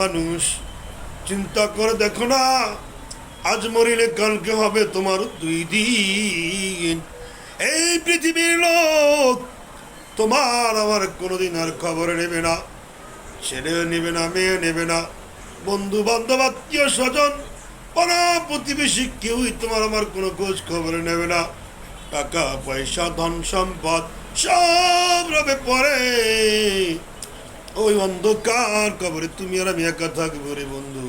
মানুষ চিন্তা করে দেখো না, আজ মরিলে কালকে হবে তোমার 2 দিন। এই পৃথিবীর লোক তোমার আমার কোনোদিন আর খবর নেবে না, ছেলেও নেবে না, মেয়ে নেবে না, বন্ধু বান্ধব আত্মীয় স্বজন পাড়া প্রতিবেশী কেউই তোমার আমার কোনো খোঁজ খবর নেবে না। টাকা পয়সা ধন সম্পদ সব রবে পরে, ওই অন্ধকার কবরে তুমি আর আমি একা থাকবো রে বন্ধু।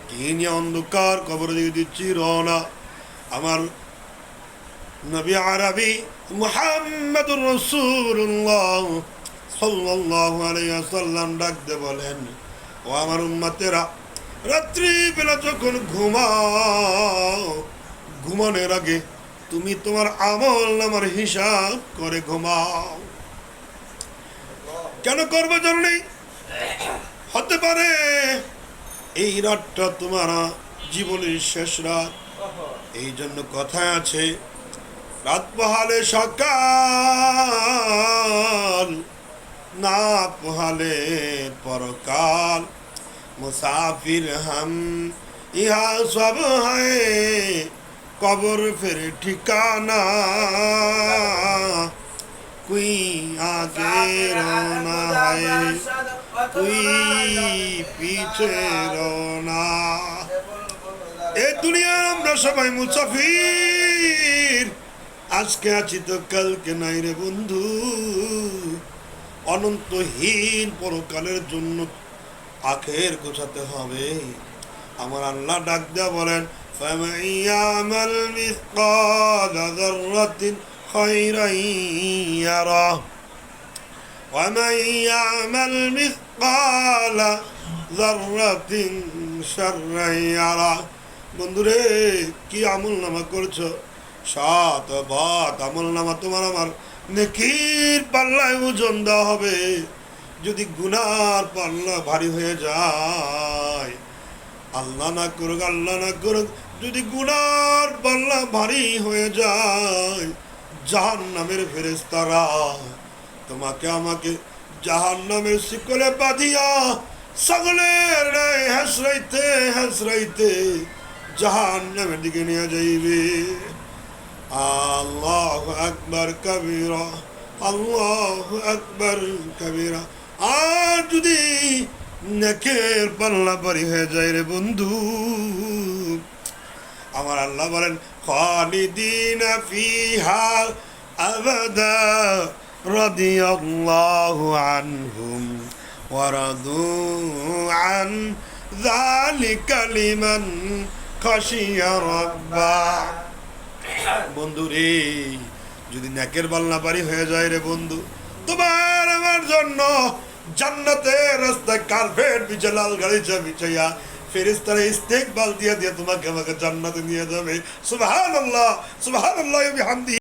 কি নিয়ে অন্ধকার কবরে দিয়ে দিচ্ছি রওনা। আমার নবী আরবি মুহাম্মদুর রাসূলুল্লাহ সাল্লাল্লাহু আলাইহি ওয়াসাল্লাম ডাকতে বলেন, ও আমার উম্মতেরা, রাত্রি বেলা যখন ঘুমাও, ঘুমানোর আগে তুমি তোমার আমল নামার হিসাব করে ঘুমাও। কেন করবে জানো? হতে পারে এই রাতটা তোমার জীবনের শেষ রাত। এই জন্য কথায় আছে, রাত পোহালে সকাল, না পোহালে পরকাল। মুসাফির হাম ইহা সব হয়, কবর ফের ঠিকানা। कोई आगे रोना है, कोई पीछे रोना। এ দুনিয়ার আমরা সবাই মুসাফির, আজকে আছি তো কালকে নাই রে বন্ধু। অনন্তহীন পরকালের জন্য আখের গোছাতে হবে। আমার আল্লাহ ডাক দেয়া বলেন, ফামান ইয়ামাল মিসকালা যাররাতিন খায়রান ইয়ারা ওয়া মান ইয়ামাল মিসকালা যাররাতিন শাররান ইয়ারা। বন্ধুরে, কি আমল নামা করছো? সাত বাত আমল নামা তোমার আমার নেকির পাল্লায় ওজন দেওয়া হবে। যদি গুনার পাল্লা ভারী হয়ে যায়, আল্লাহ না করুক, আল্লাহ না করুক, যদি গুনার পাল্লা ভারী হয়ে যায়, জাহান্নামের ফেরেশতারা তোমাকে আমাকে জাহান্নামের শিকলে বাঁধিয়া সকলের ন্যায় হাসরাইতে হাসরাইতে জাহান্নামের দিকে নিয়ে যাইবে। আল্লাহু আকবার কবীরা, আল্লাহু আকবার কবীরা। আর যদি নেকের পাল্লা ভারী হয়ে যায় রে বন্ধু, আমার আল্লাহ বলেন, খালিদিনা ফিহা আবাদা রাদিয়াল্লাহু আনহুম ওয়া রাদু আন যালিকা লিমান খাশিয়া রাব্বা। বন্ধু রে, যদি নেকের পাল্লা ভারী হয়ে যায় রে বন্ধু, তোমার আমার জন্য জান্নাতের রাস্তায় কার্পেট বিছা, লাল গালিচা বিছাইয়া ফেরেশতারা ইস্তেকবাল দিয়ে দিয়ে তোমাকে আমাকে জান্নাতে নিয়ে যাবে। সুবহানাল্লাহ, সুবহানাল্লাহি ওয়া বিহামদিহি।